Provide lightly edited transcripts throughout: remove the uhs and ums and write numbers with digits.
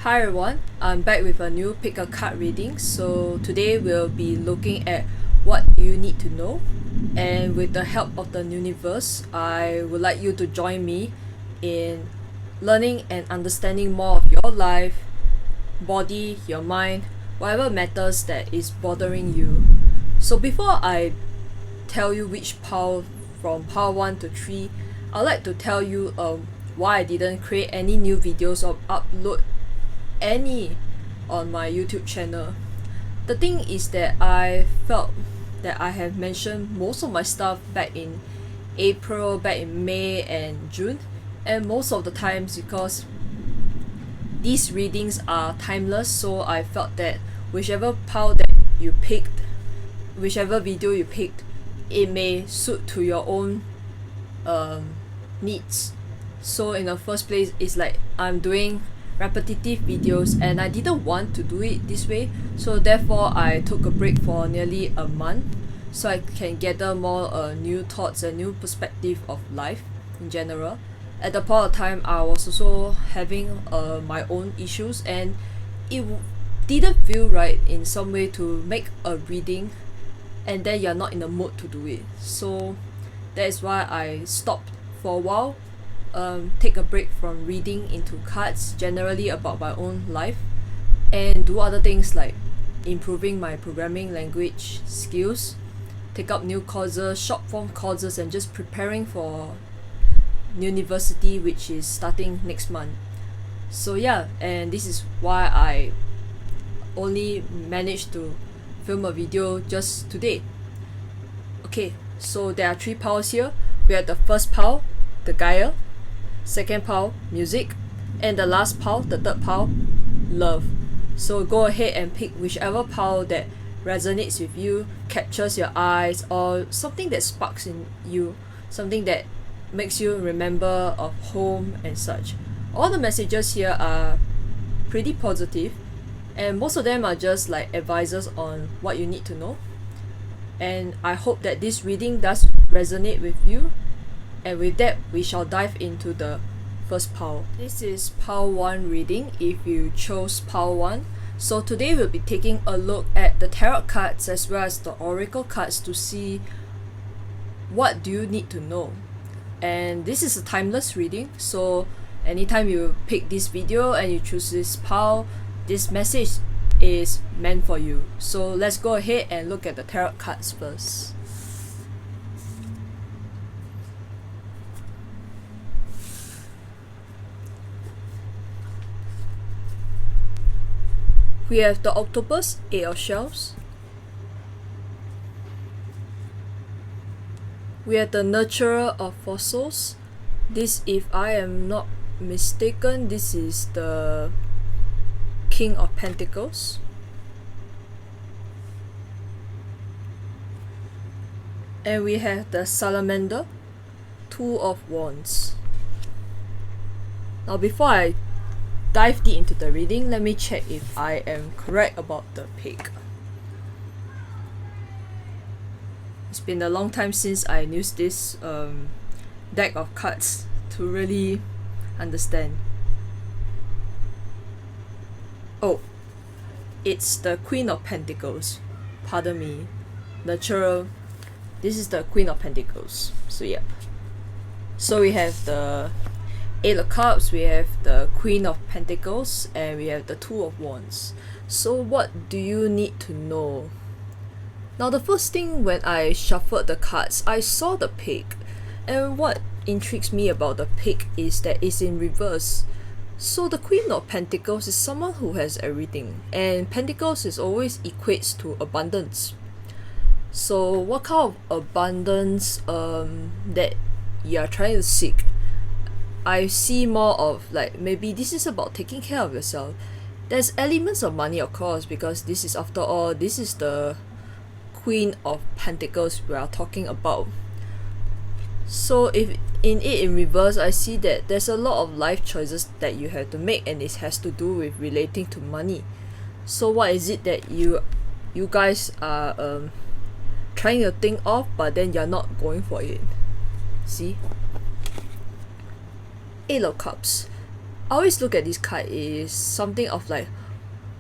Hi everyone, I'm back with a new pick a card reading. So today we'll be looking at what you need to know, and with the help of the universe, I would like you to join me in learning and understanding more of your life, body, your mind, whatever matters that is bothering you. So before I tell you which pile from pile 1 to 3, I'd like to tell you why I didn't create any new videos or upload any on my YouTube channel. The thing is that I felt that I have mentioned most of my stuff back in April, back in May and June, and most of the times because these readings are timeless, so I felt that whichever pile that you picked, whichever video you picked, it may suit to your own needs. So in the first place, it's like I'm doing repetitive videos and I didn't want to do it this way, so therefore I took a break for nearly a month so I can gather more new thoughts and new perspective of life in general. At the point of time, I was also having my own issues, and it didn't feel right in some way to make a reading and then you're not in the mood to do it. So that is why I stopped for a while, take a break from reading into cards generally about my own life, and do other things like improving my programming language skills, take up new courses, short form courses, and just preparing for university, which is starting next month. So yeah, and this is why I only managed to film a video just today. Okay, so there are 3 piles here. We have the first pile, the Gaia, second pile, music, and the last pile, the third pile, love. So go ahead and pick whichever pile that resonates with you, captures your eyes, or something that sparks in you, something that makes you remember of home and such. All the messages here are pretty positive, and most of them are just like advices on what you need to know. And I hope that this reading does resonate with you. And with that, we shall dive into the first pile. This is pile 1 reading if you chose pile 1. So today we'll be taking a look at the tarot cards as well as the oracle cards to see what do you need to know. And this is a timeless reading, so anytime you pick this video and you choose this pile, this message is meant for you. So let's go ahead and look at the tarot cards first. We have the octopus, 8 of shells. We have the nurturer of fossils. This, if I am not mistaken, this is the King of Pentacles. And we have the salamander, 2 of wands. Now before I dive deep into the reading, let me check if I am correct about the pick. It's been a long time since I used this deck of cards to really understand. Oh, it's the Queen of Pentacles. Pardon me. Natural. This is the Queen of Pentacles. So yep. So we have the 8 of Cups, we have the Queen of Pentacles, and we have the 2 of Wands. So what do you need to know? Now the first thing, when I shuffled the cards, I saw the pig, and what intrigues me about the pig is that it's in reverse. So the Queen of Pentacles is someone who has everything, and Pentacles is always equates to abundance. So what kind of abundance that you are trying to seek? I see more of like maybe this is about taking care of yourself. There's elements of money, of course, because this is, after all, this is the Queen of Pentacles we are talking about. So if in reverse, I see that there's a lot of life choices that you have to make, and it has to do with relating to money. So what is it that you guys are trying to think of, but then you're not going for it? See? 8 of Cups. I always look at this card is something of like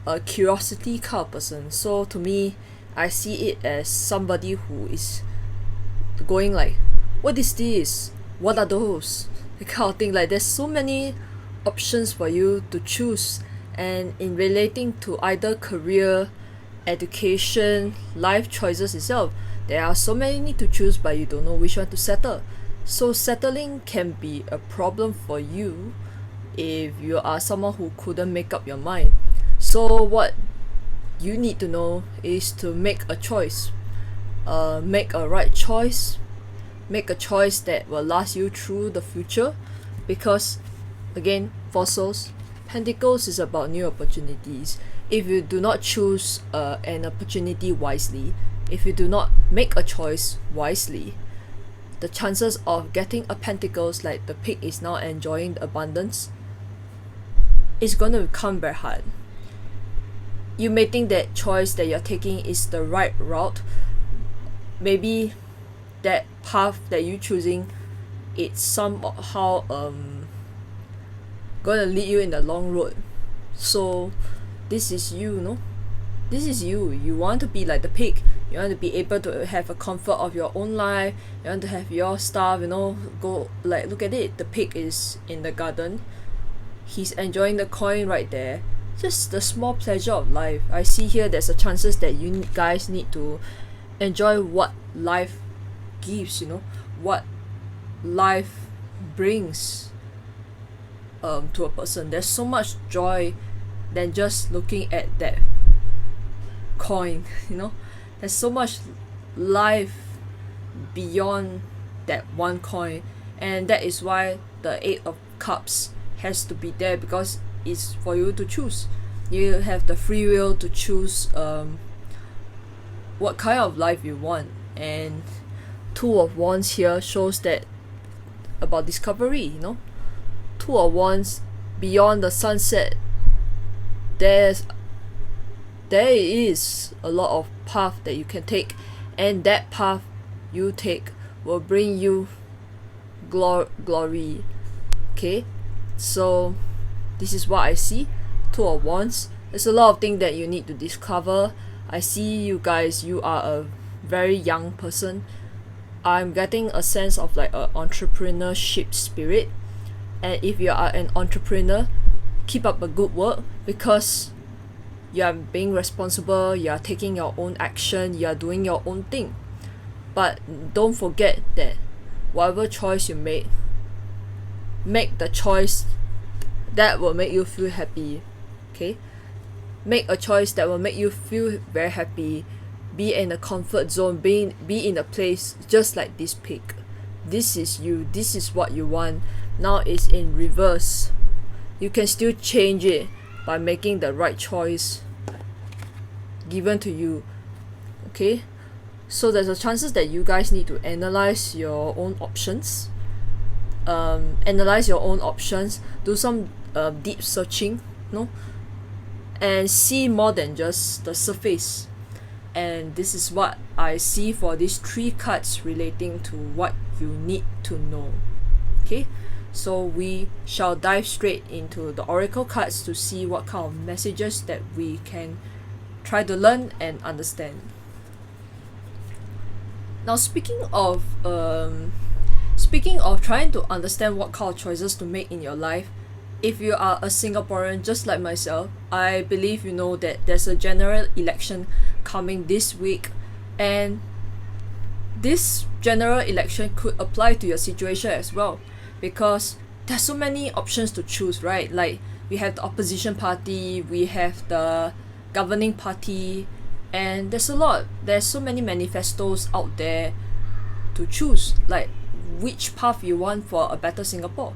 a curiosity kind of person. So to me, I see it as somebody who is going like, what is this? What are those? The kind of thing. Like there's so many options for you to choose, and in relating to either career, education, life choices itself, there are so many to choose, but you don't know which one to settle. So settling can be a problem for you if you are someone who couldn't make up your mind. So what you need to know is to make a choice. Make a right choice. Make a choice that will last you through the future, because again, for souls, Pentacles is about new opportunities. If you do not choose an opportunity wisely, if you do not make a choice wisely, the chances of getting a Pentacles like the pig is now enjoying the abundance is going to become very hard. You may think that choice that you're taking is the right route. Maybe that path that you're choosing, it's somehow gonna lead you in the long road. So this is you, no? This is you. You want to be like the pig. You want to be able to have a comfort of your own life. You want to have your stuff, go like, look at it. The pig is in the garden. He's enjoying the coin right there. Just the small pleasure of life. I see here there's a chances that you guys need to enjoy what life gives, what life brings to a person. There's so much joy than just looking at that coin. There's so much life beyond that one coin, and that is why the 8 of Cups has to be there, because it's for you to choose. You have the free will to choose what kind of life you want. And 2 of Wands here shows that about discovery. 2 of Wands, beyond the sunset, there is a lot of path that you can take, and that path you take will bring you glory. Okay, so this is what I see. 2 of Wands. There's a lot of things that you need to discover. I see you guys, you are a very young person. I'm getting a sense of like a entrepreneurship spirit, and if you are an entrepreneur, keep up a good work, because you are being responsible, you are taking your own action, you are doing your own thing. But don't forget that whatever choice you make the choice that will make you feel happy. Okay, make a choice that will make you feel very happy. Be in a comfort zone, be in a place just like this pig. This is you, this is what you want. Now it's in reverse. You can still change it by making the right choice given to you. Okay, so there's a chances that you guys need to analyze your own options. Do some deep searching, and see more than just the surface. And this is what I see for these 3 cards relating to what you need to know. Okay, so we shall dive straight into the oracle cards to see what kind of messages that we can try to learn and understand. Now, speaking of trying to understand what kind of choices to make in your life, if you are a Singaporean just like myself, I believe you know that there's a general election coming this week, and this general election could apply to your situation as well, because there's so many options to choose, right? Like, we have the opposition party, we have the governing party, and there's so many manifestos out there to choose, like which path you want for a better Singapore.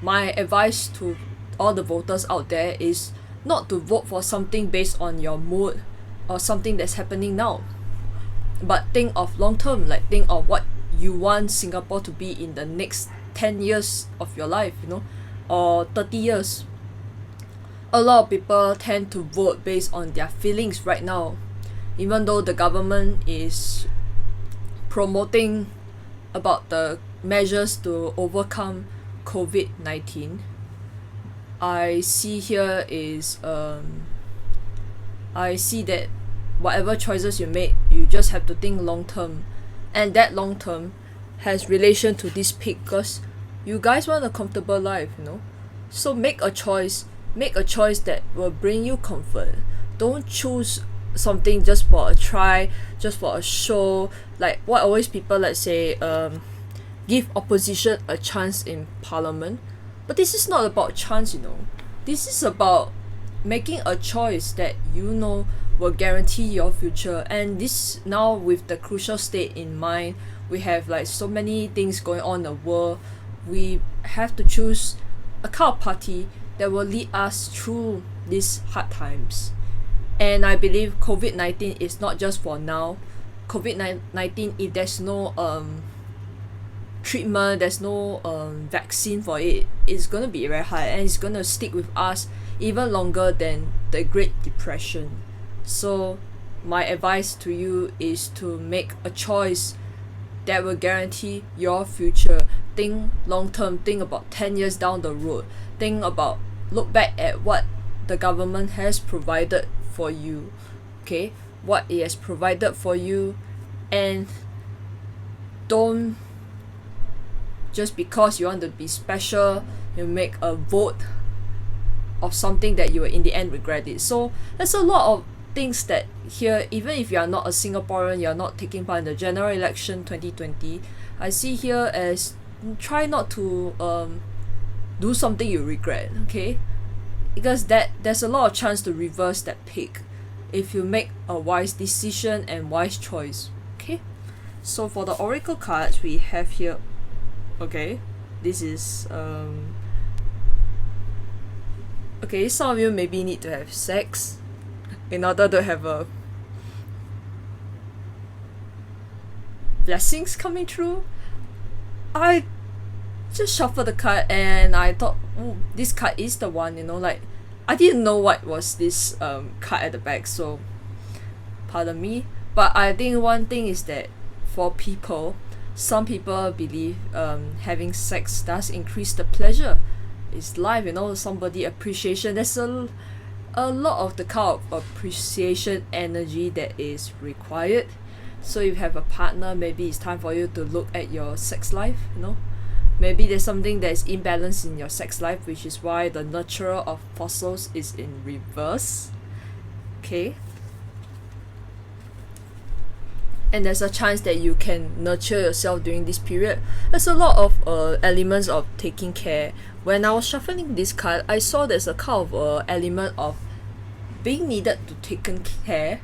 My advice to all the voters out there is not to vote for something based on your mood or something that's happening now, but think of long term. Like, think of what you want Singapore to be in the next 10 years of your life, or 30 years. A lot of people tend to vote based on their feelings right now, even though the government is promoting about the measures to overcome COVID-19. I see here is I see that whatever choices you make, you just have to think long term, and that long term has relation to this pick because you guys want a comfortable life, you know. So make a choice that will bring you comfort. Don't choose something just for a try, just for a show, like what always people like say, give opposition a chance in parliament. But this is not about chance, you know. This is about making a choice that you know will guarantee your future. And this, now with the crucial state in mind, we have like so many things going on in the world. We have to choose a kind of party that will lead us through these hard times. And I believe COVID-19 is not just for now. COVID-19, if there's no treatment, there's no vaccine for it, it's gonna be very hard, and it's gonna stick with us even longer than the Great Depression. So my advice to you is to make a choice that will guarantee your future. Think long term, think about 10 years down the road. Look back at what the government has provided for you, okay? What it has provided for you, and don't just because you want to be special, you make a vote of something that you will in the end regret it. So there's a lot of things that here, even if you are not a Singaporean, you are not taking part in the general election 2020, I see here as try not to do something you regret, okay? Because there's a lot of chance to reverse that pick if you make a wise decision and wise choice, okay? So for the oracle cards we have here, okay, this is okay, some of you maybe need to have sex in order to have a blessings coming through. I just shuffled the card and I thought, oh, this card is the one, you know, like I didn't know what was this card at the back, so pardon me. But I think one thing is that for people, some people believe having sex does increase the pleasure. It's life, you know, somebody appreciation. There's a lot of the kind of appreciation energy that is required. So if you have a partner, maybe it's time for you to look at your sex life, you know. Maybe there's something that is imbalanced in your sex life, which is why the nurturer of fossils is in reverse, okay? And there's a chance that you can nurture yourself during this period. There's a lot of elements of taking care. When I was shuffling this card, I saw there's a kind of element of being needed to taken care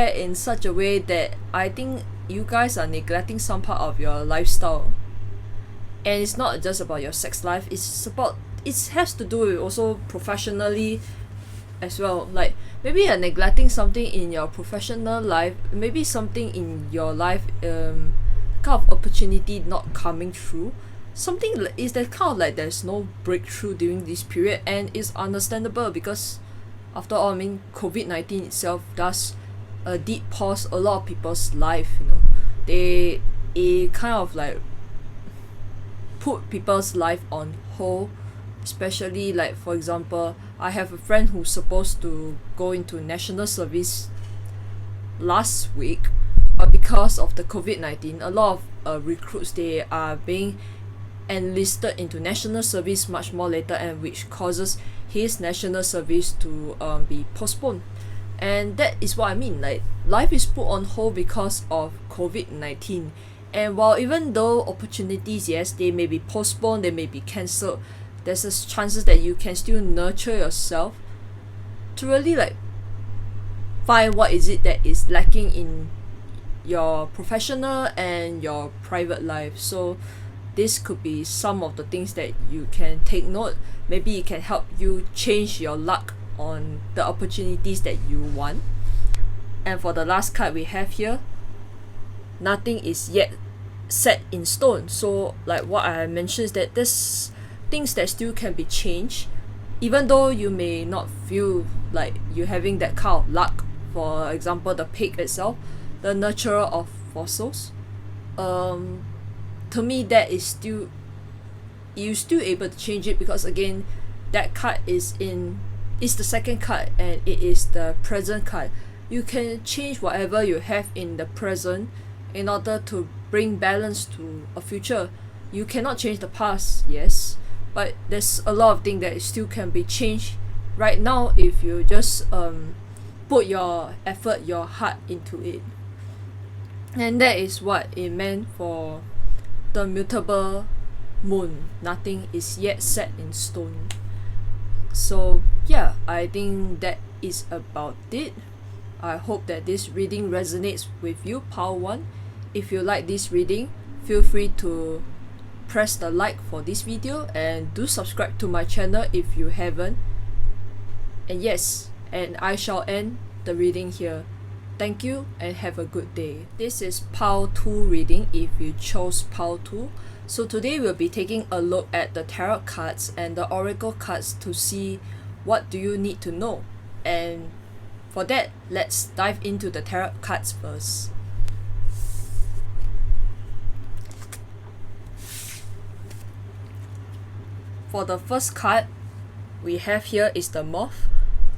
in such a way that I think you guys are neglecting some part of your lifestyle. And it's not just about your sex life, it has to do with also professionally as well. Like maybe you're neglecting something in your professional life, maybe something in your life, kind of opportunity not coming through. Something is that kind of like there's no breakthrough during this period, and it's understandable because after all, I mean, COVID-19 itself does a deep pause a lot of people's life, you know. It kind of like put people's life on hold, especially like for example, I have a friend who's supposed to go into national service last week, but because of the COVID-19, a lot of recruits, they are being enlisted into national service much more later, and which causes his national service to be postponed. And that is what I mean, like life is put on hold because of COVID-19. And while even though opportunities, yes, they may be postponed, they may be cancelled, there's a chances that you can still nurture yourself to really like find what is it that is lacking in your professional and your private life. So this could be some of the things that you can take note. Maybe it can help you change your luck on the opportunities that you want. And for the last card we have here, nothing is yet set in stone. So like what I mentioned is that there's things that still can be changed, even though you may not feel like you're having that kind of luck. For example, the pig itself, the nurturer of fossils, to me that is still, you still able to change it, because again, that card is the second card, and it is the present card. You can change whatever you have in the present in order to bring balance to a future. You cannot change the past, yes, but there's a lot of things that still can be changed right now if you just put your effort, your heart into it. And that is what it meant for the mutable moon. Nothing is yet set in stone. So yeah, I think that is about it. I hope that this reading resonates with you, Pile 1. If you like this reading, feel free to press the like for this video and do subscribe to my channel if you haven't. And yes, and I shall end the reading here. Thank you and have a good day. This is Pile 2 reading if you chose Pile 2. So today we'll be taking a look at the tarot cards and the oracle cards to see what do you need to know. And for that, let's dive into the tarot cards first. For the first card we have here is the moth,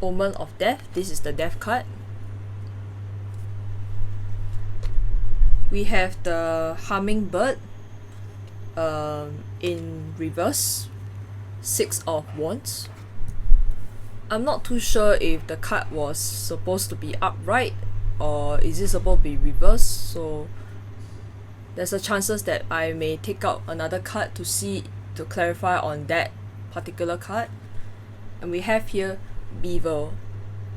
omen of death. This is the death card. We have the hummingbird in reverse, six of wands. I'm not too sure if the card was supposed to be upright or is it supposed to be reversed, so there's a chances that I may take out another card to clarify on that particular card. And we have here beaver,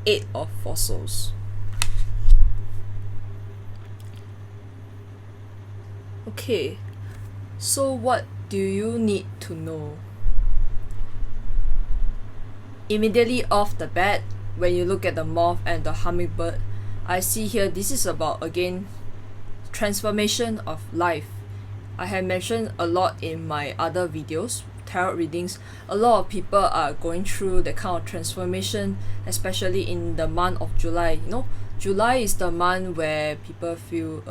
8 of fossils. Okay, so what do you need to know? Immediately off the bat, when you look at the moth and the hummingbird, I see here this is about, again, transformation of life. I have mentioned a lot in my other videos, tarot readings. A lot of people are going through the kind of transformation, especially in the month of July. You know, July is the month where people feel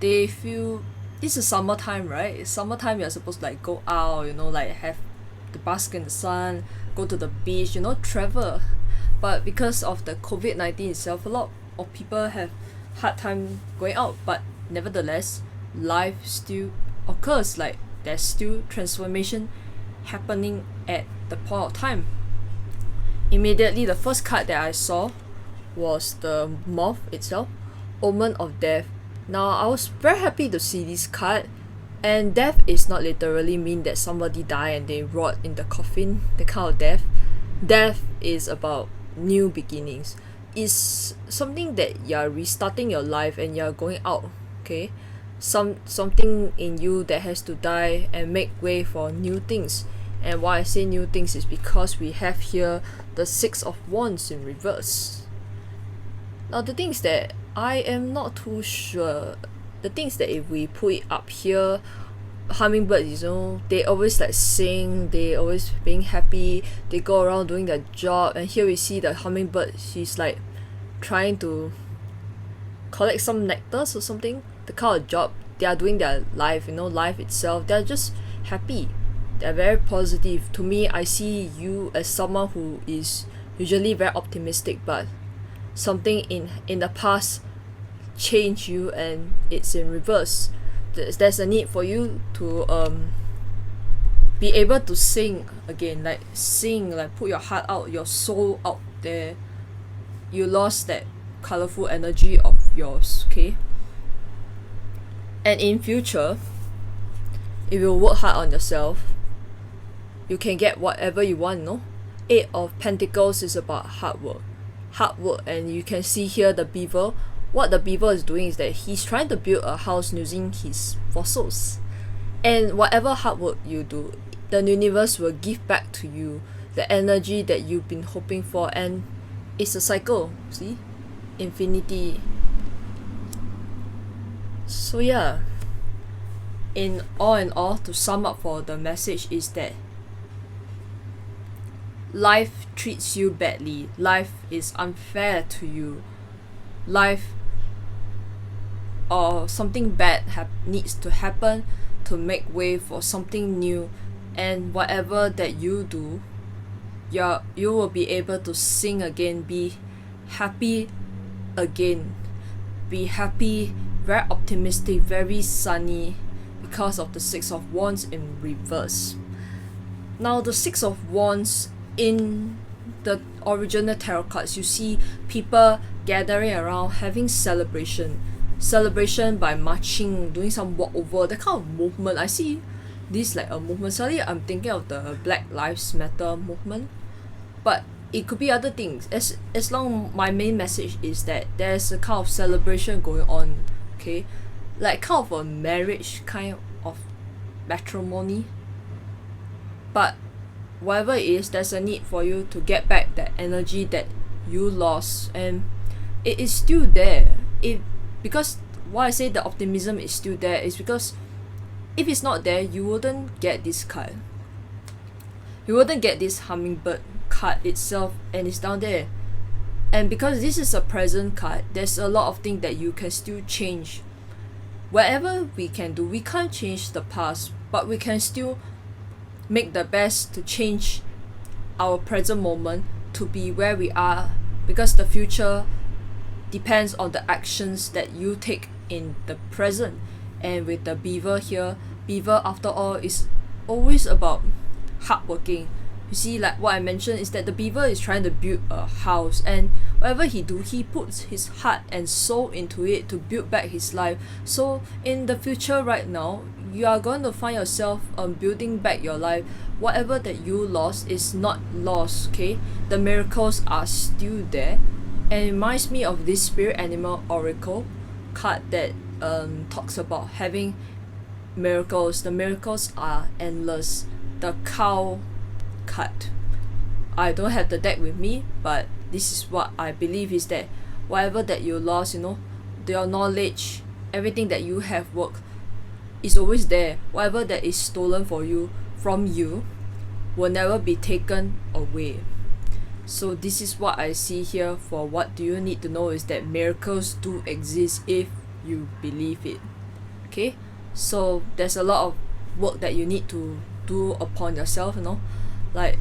they feel this is summertime, right? It's summertime, you're supposed to like go out, you know, like have the bask in the sun, go to the beach, you know, travel. But because of the COVID-19 itself, a lot of people have hard time going out, but nevertheless, life still occurs. Like there's still transformation happening at the point of time. Immediately, the first card that I saw was the moth itself, omen of death. Now, I was very happy to see this card, and death is not literally mean that somebody died and they rot in the coffin, the kind of death. Death is about new beginnings. It's something that you're restarting your life and you're going out, okay? Something in you that has to die and make way for new things. And why I say new things is because we have here the 6 of wands in reverse. Now the thing is that I am not too sure. The thing is that if we put it up here, hummingbirds, you know, they always like sing, they always being happy, they go around doing their job, and here we see the hummingbird, she's like trying to collect some nectars or something, the kind of job they are doing, their life, you know, life itself, they're just happy, they're very positive. To me, I see you as someone who is usually very optimistic, but something in the past changed you and it's in reverse. There's a need for you to be able to sing again, like sing, like put your heart out, your soul out there. You lost that colorful energy of yours, okay? And in future, if you work hard on yourself, you can get whatever you want, no? 8 of Pentacles is about hard work, and you can see here the beaver. What the beaver is doing is that he's trying to build a house using his fossils. And whatever hard work you do, the universe will give back to you the energy that you've been hoping for, and it's a cycle, see? Infinity. So yeah, in all, to sum up for the message is that life treats you badly, life is unfair to you, life or something bad needs to happen to make way for something new and whatever that you do, you will be able to sing again, be happy again, be happy, very optimistic, very sunny, because of the Six of Wands in reverse. Now the Six of Wands in the original tarot cards, you see people gathering around, having celebration by marching, doing some walkover, that kind of movement. I see this like a movement. Suddenly I'm thinking of the Black Lives Matter movement, but it could be other things. As long my main message is that there's a kind of celebration going on, okay, like kind of a marriage kind of matrimony. But whatever it is, there's a need for you to get back that energy that you lost, and it is still there. Because why I say the optimism is still there is because if it's not there, you wouldn't get this card. You wouldn't get this hummingbird card itself, and it's down there. And because this is a present card, there's a lot of things that you can still change. Whatever we can do, we can't change the past, but we can still make the best to change our present moment to be where we are, because the future depends on the actions that you take in the present. And with the beaver here, beaver after all is always about hardworking. You see, like what I mentioned is that the beaver is trying to build a house, and whatever he do, he puts his heart and soul into it to build back his life. So in the future right now, you are going to find yourself building back your life. Whatever that you lost is not lost, okay? The miracles are still there. And it reminds me of this spirit animal oracle card that talks about having miracles. The miracles are endless. The cow card. I don't have the deck with me, but this is what I believe is that whatever that you lost, your knowledge, everything that you have worked is always there. Whatever that is stolen from you will never be taken away. So this is what I see here for what do you need to know is that miracles do exist if you believe it. Okay, so there's a lot of work that you need to do upon yourself, like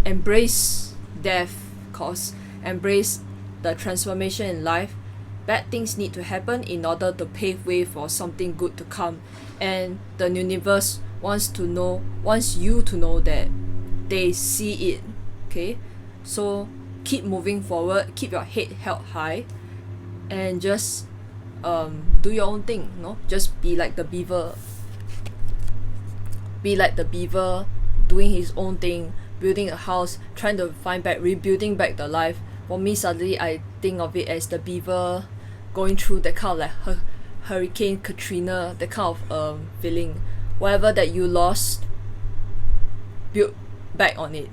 embrace death, cause embrace the transformation in life. Bad things need to happen in order to pave way for something good to come, and the universe wants you to know that they see it. Okay, so keep moving forward, keep your head held high, and just do your own thing. Just be like the beaver, doing his own thing, building a house, trying to rebuilding back the life. For me, suddenly I think of it as the beaver going through that kind of like Hurricane Katrina, that kind of feeling. Whatever that you lost, build back on it.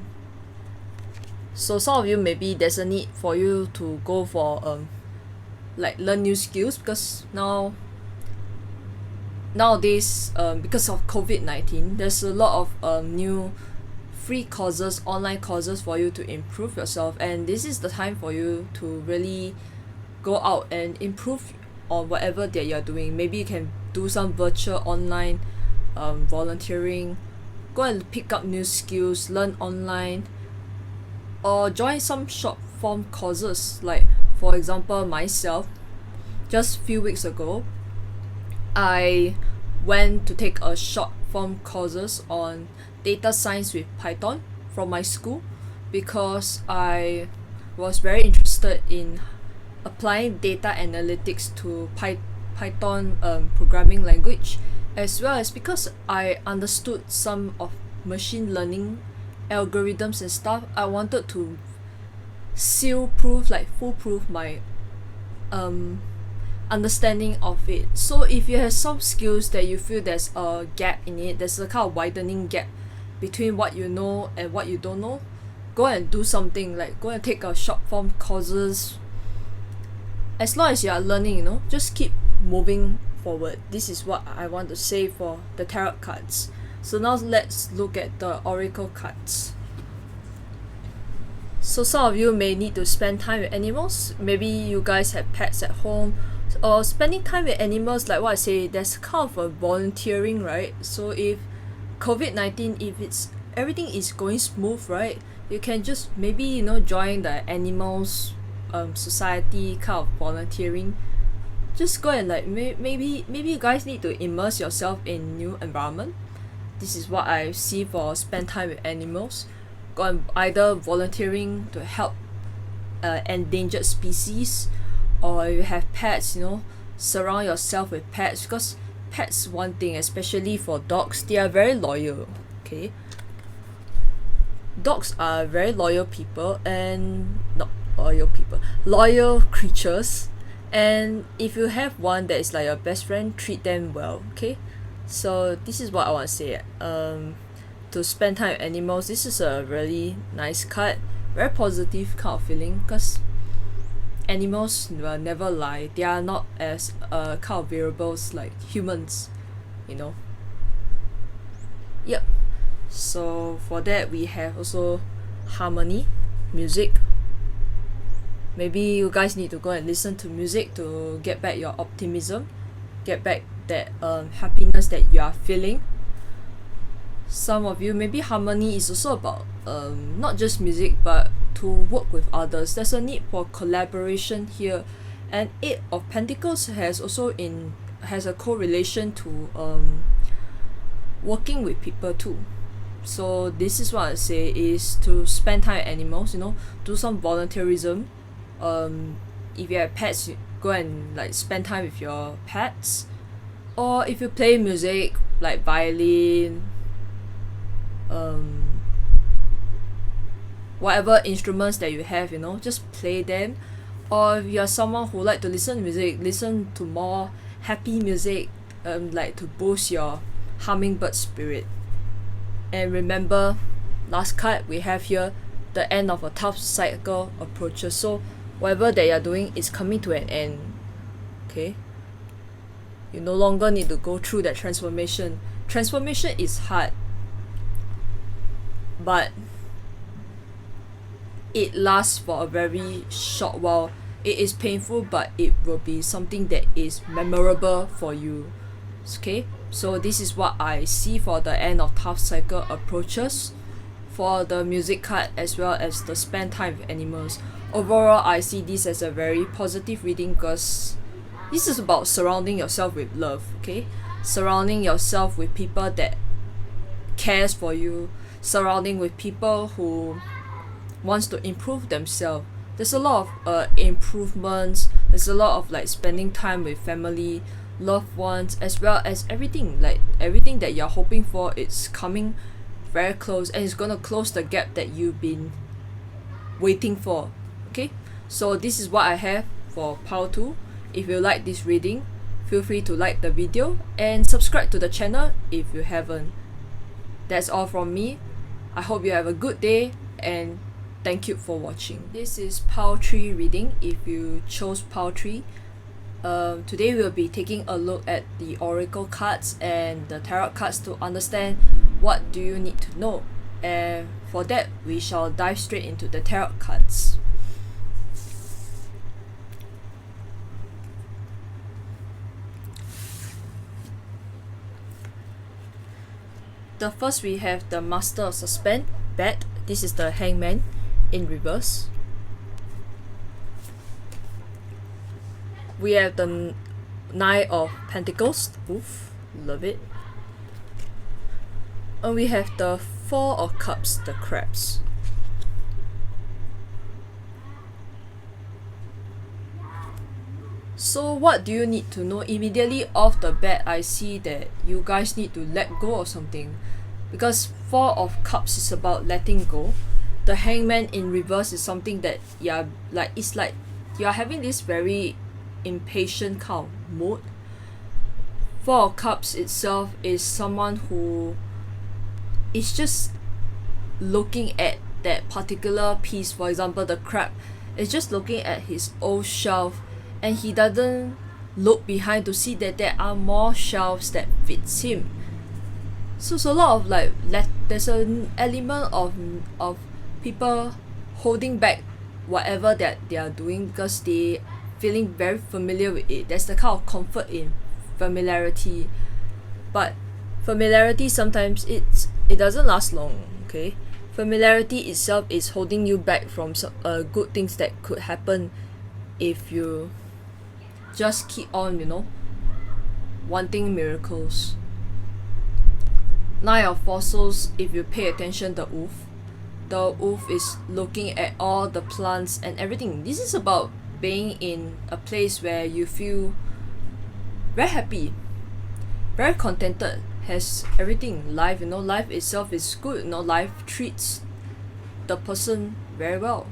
So some of you, maybe there's a need for you to go for learn new skills, because nowadays because of COVID-19, there's a lot of new free courses, online courses for you to improve yourself, and this is the time for you to really go out and improve on whatever that you're doing. Maybe you can do some virtual online volunteering, go and pick up new skills, learn online, or join some short form courses. Like for example, myself, just a few weeks ago, I went to take a short form courses on data science with Python from my school, because I was very interested in applying data analytics to Python programming language, as well as because I understood some of machine learning algorithms and stuff. I wanted to foolproof my understanding of it. So if you have some skills that you feel there's a gap in it, there's a kind of widening gap between what you know and what you don't know, go and do something, like go and take a short form courses. As long as you are learning, just keep moving forward. This is what I want to say for the tarot cards. So now let's look at the oracle cards. So some of you may need to spend time with animals. Maybe you guys have pets at home, or spending time with animals, like what I say, there's kind of a volunteering, right? So if COVID-19, if it's everything is going smooth, right, you can just maybe join the animals society kind of volunteering. Just go and like maybe you guys need to immerse yourself in new environment. This is what I see for spend time with animals. Go and either volunteering to help endangered species, or you have pets, surround yourself with pets, because pets, one thing, especially for dogs, they are very loyal. Okay, dogs are very loyal people, and not loyal creatures. And if you have one that is like your best friend, treat them well. Okay, so this is what I want to say. To spend time with animals, this is a really nice card, very positive kind of feeling, because animals will never lie. They are not as kind of variables like humans, Yep. So for that, we have also harmony, music. Maybe you guys need to go and listen to music to get back your optimism, get back that happiness that you are feeling. Some of you, maybe harmony is also about not just music, but to work with others. There's a need for collaboration here, and Eight of Pentacles has a correlation to working with people too. So this is what I say is to spend time with animals, do some volunteerism. If you have pets, go and like spend time with your pets, or if you play music like violin, whatever instruments that you have, just play them. Or if you're someone who like to listen to music, listen to more happy music, like to boost your hummingbird spirit. And remember, last card we have here, the end of a tough cycle approaches. So whatever that you're doing is coming to an end. Okay, you no longer need to go through that transformation. Transformation is hard, but it lasts for a very short while. It is painful, but it will be something that is memorable for you. Okay, so this is what I see for the end of tough cycle approaches, for the music card as well as the spend time with animals. Overall, I see this as a very positive reading, because this is about surrounding yourself with love. Okay, surrounding yourself with people that cares for you, surrounding with people who wants to improve themselves. There's a lot of improvements. There's a lot of like spending time with family, loved ones, as well as everything that you're hoping for. It's coming very close, and it's gonna close the gap that you've been waiting for. Okay, so this is what I have for pile 2. If you like this reading, feel free to like the video and subscribe to the channel if you haven't. That's all from me. I hope you have a good day, and thank you for watching. This is pile 3 reading if you chose pile 3. Today we'll be taking a look at the oracle cards and the tarot cards to understand what do you need to know. And for that, we shall dive straight into the tarot cards. The first, we have the Master of Suspense, bad. This is the Hangman in reverse. We have the Nine of Pentacles. Oof, love it. And we have the Four of Cups, the crabs. So what do you need to know? Immediately off the bat, I see that you guys need to let go of something, because Four of Cups is about letting go. The Hangman in reverse is something that it's like you're having this very impatient kind of mood. Four of Cups itself is someone who is just looking at that particular piece. For example, the crab is just looking at his old shelf, and he doesn't look behind to see that there are more shelves that fits him. So it's a lot of there's an element of people holding back whatever that they are doing, because they feeling very familiar with it. There's the kind of comfort in familiarity. But familiarity sometimes it doesn't last long, okay? Familiarity itself is holding you back from good things that could happen if you just keep on, wanting miracles. Nine of fossils, if you pay attention, the wolf is looking at all the plants and everything. This is about being in a place where you feel very happy, very contented, has everything. Life, life itself is good. Life treats the person very well.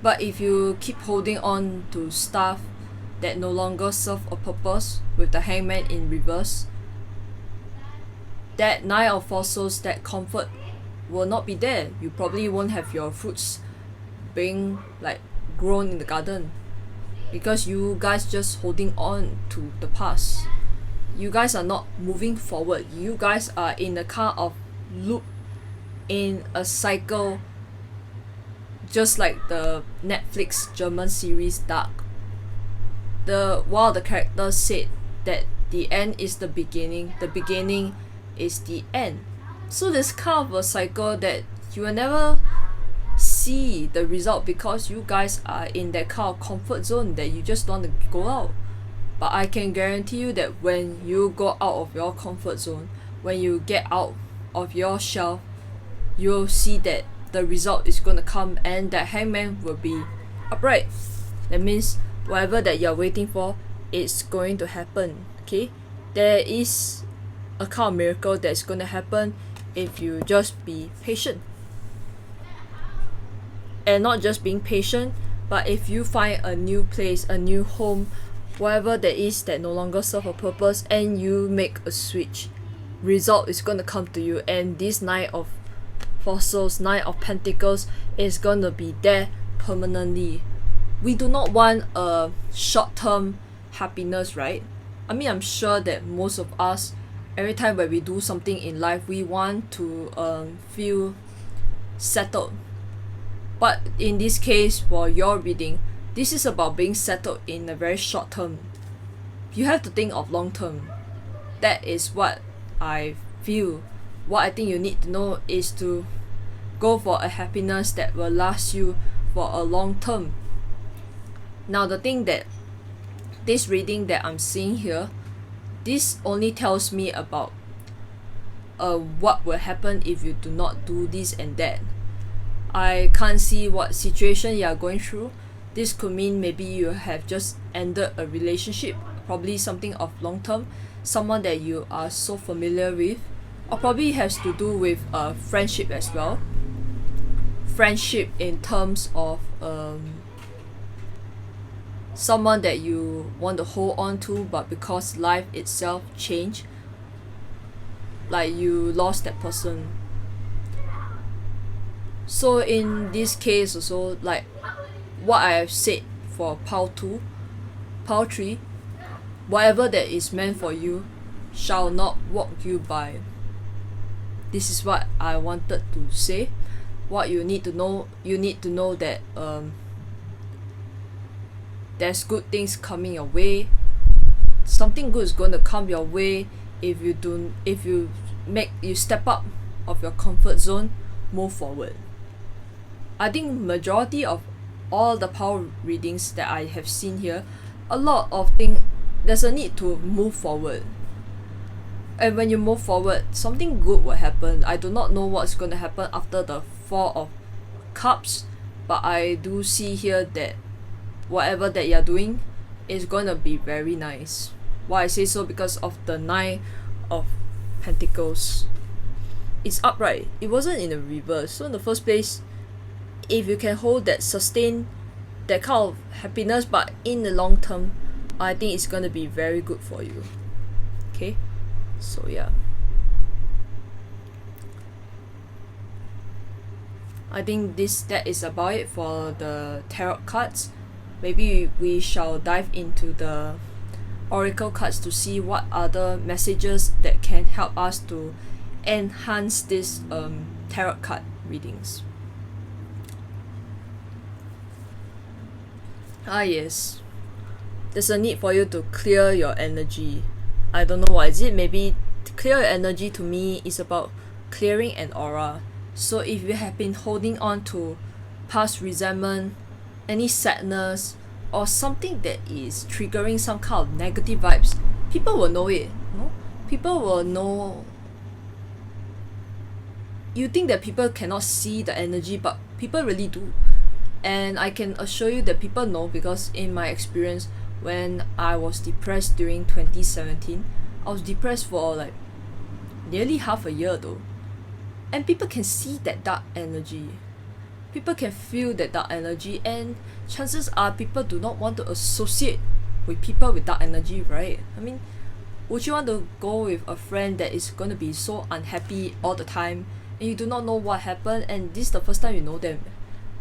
But if you keep holding on to stuff that no longer serve a purpose, with the hangman in reverse, that nine of fossils, that comfort will not be there. You probably won't have your fruits being grown in the garden, because you guys just holding on to the past. You guys are not moving forward. You guys are in a kind of loop, in a cycle, just like the Netflix German series Dark. While the character said that the end is the beginning is the end. So there's kind of a cycle that you will never see the result, because you guys are in that kind of comfort zone that you just don't want to go out. But I can guarantee you that when you go out of your comfort zone, when you get out of your shell, you'll see that the result is going to come, and that hangman will be upright. That means whatever that you're waiting for is going to happen, okay? There is a kind of miracle that's going to happen if you just be patient. And not just being patient, but if you find a new place, a new home, whatever that is that no longer serve a purpose, and you make a switch, result is going to come to you. And this nine of fossils, nine of pentacles, is going to be there permanently. We do not want a short-term happiness, right? I mean, I'm sure that most of us, every time when we do something in life, we want to feel settled. But in this case, for your reading, this is about being settled in a very short term. You have to think of long term. That is what I feel. What I think you need to know is to go for a happiness that will last you for a long term. Now, the thing that this reading that I'm seeing here, this only tells me about what will happen if you do not do this and that. I can't see what situation you are going through. This could mean maybe you have just ended a relationship, probably something of long term, someone that you are so familiar with, or probably has to do with friendship as well. Friendship in terms of someone that you want to hold on to, but because life itself changed, like you lost that person. So in this case also, like what I have said for pile 2, pile 3, whatever that is meant for you shall not walk you by. This is what I wanted to say. What you need to know that there's good things coming your way. Something good is going to come your way if you step up of your comfort zone, move forward. I think majority of all the power readings that I have seen here, a lot of things, there's a need to move forward. And when you move forward, something good will happen. I do not know what's going to happen after the Four of Cups, but I do see here that whatever that you're doing is going to be very nice. Why I say so? Because of the Nine of Pentacles. It's upright. It wasn't in the reverse. So in the first place, if you can hold that, sustain that kind of happiness, but in the long term, I think it's going to be very good for you. Okay? So yeah. I think that is about it for the tarot cards. Maybe we shall dive into the oracle cards to see what other messages that can help us to enhance this tarot card readings. Yes, there's a need for you to clear your energy. I don't know why. Is it maybe clear your energy to me is about clearing an aura. So if you have been holding on to past resentment, any sadness, or something that is triggering some kind of negative vibes, people will know it. No? People will know. You think that people cannot see the energy, but people really do. And I can assure you that people know, because in my experience, when I was depressed during 2017, I was depressed for like nearly half a year though. And people can see that dark energy. People can feel that dark energy, and chances are people do not want to associate with people with dark energy, right? I mean, would you want to go with a friend that is going to be so unhappy all the time, and you do not know what happened, and this is the first time you know them?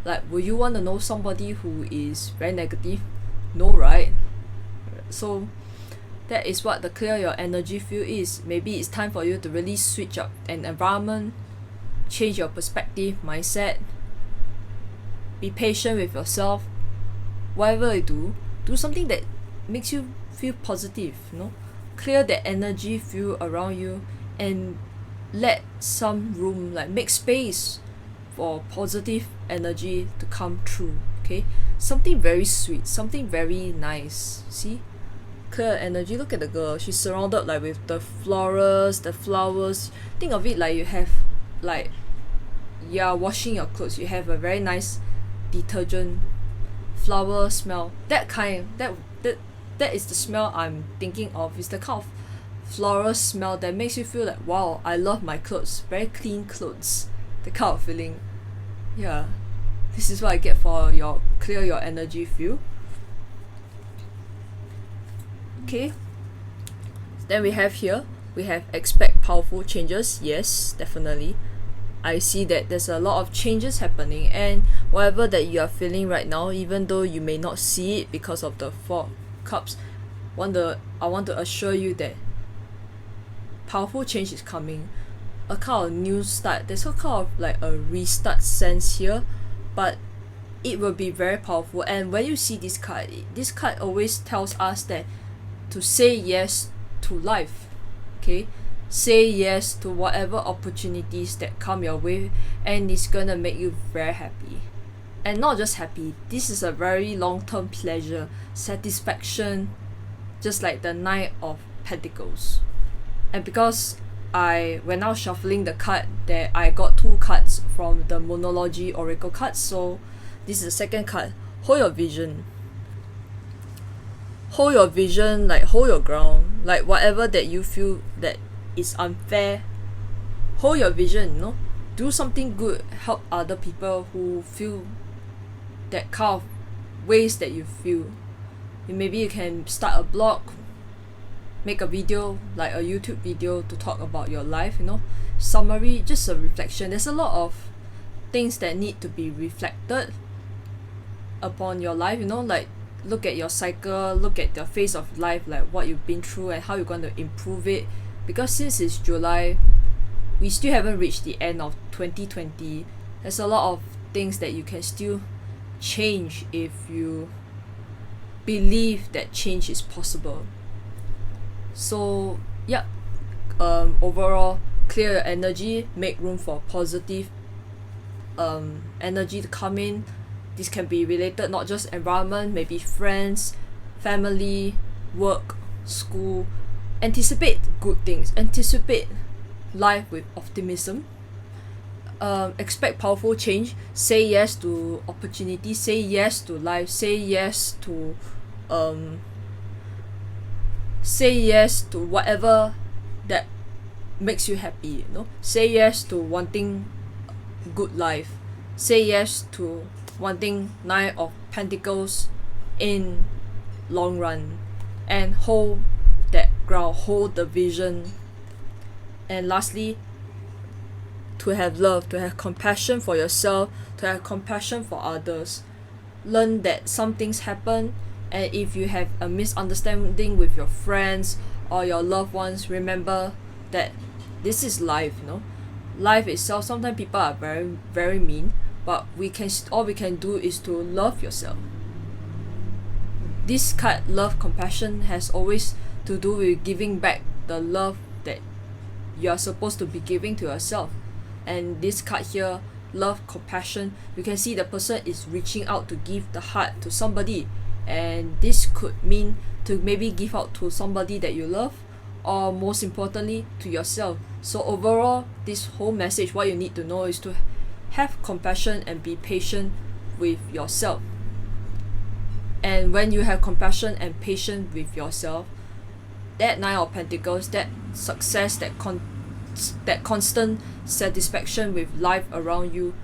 Like, will you want to know somebody who is very negative? No, right? So that is what the clear your energy field is. Maybe it's time for you to really switch up an environment, change your perspective, mindset, be patient with yourself. Whatever you do something that makes you feel positive, clear the energy field around you, and let some room, like make space for positive energy to come through. Okay, something very sweet, something very nice. See, clear energy. Look at the girl, she's surrounded like with the flowers, the flowers. Think of it like you have, like, you're washing your clothes, you have a very nice detergent flower smell. That is the smell I'm thinking of. It's the kind of floral smell that makes you feel like, wow, I love my clothes, very clean clothes, the kind of feeling. Yeah, this is what I get for your clear your energy field. Okay, then we have expect powerful changes. Yes, definitely. I see that there's a lot of changes happening, and whatever that you are feeling right now, even though you may not see it because of the 4 cups, I want to assure you that powerful change is coming. A kind of new start. There's a kind of like a restart sense here, but it will be very powerful. And when you see this card always tells us that to say yes to life. Okay, say yes to whatever opportunities that come your way, and it's gonna make you very happy. And not just happy, this is a very long-term pleasure, satisfaction, just like the Knight of Pentacles. And because when I was shuffling the card, that I got 2 cards from the Moonology Oracle cards, so this is the second card. Hold your vision. Hold your vision, like hold your ground, like whatever that you feel that is unfair, hold your vision, do something good, help other people who feel that kind of ways that you feel. Maybe you can start a blog, make a video, like a YouTube video to talk about your life, summary, just a reflection. There's a lot of things that need to be reflected upon your life, like look at your cycle, look at the phase of life, like what you've been through and how you're going to improve it. Because since it's July, we still haven't reached the end of 2020. There's a lot of things that you can still change if you believe that change is possible. So yeah, overall, clear your energy, make room for positive energy to come in. This can be related not just environment, maybe friends, family, work, school. Anticipate good things, anticipate life with optimism, expect powerful change, say yes to opportunity, say yes to life, say yes to whatever that makes you happy, say yes to wanting good life, say yes to wanting Nine of Pentacles in long run, and hold that ground, hold the vision. And lastly, to have love, to have compassion for yourself, to have compassion for others. Learn that some things happen, and if you have a misunderstanding with your friends or your loved ones, remember that this is life, life itself. Sometimes people are very, very mean, but all we can do is to love yourself. This card, love, compassion, has always to do with giving back the love that you are supposed to be giving to yourself. And this card here, love, compassion, you can see the person is reaching out to give the heart to somebody, and this could mean to maybe give out to somebody that you love, or most importantly to yourself. So overall, this whole message, what you need to know is to have compassion and be patient with yourself. And when you have compassion and patience with yourself, that Nine of Pentacles, that success, that constant satisfaction with life around you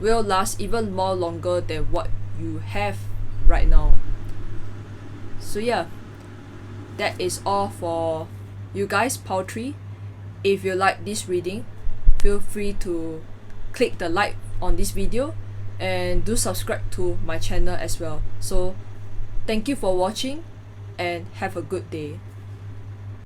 will last even more longer than what you have right now. So yeah, that is all for you guys, Pile 3. If you like this reading, feel free to click the like on this video and do subscribe to my channel as well. So thank you for watching and have a good day.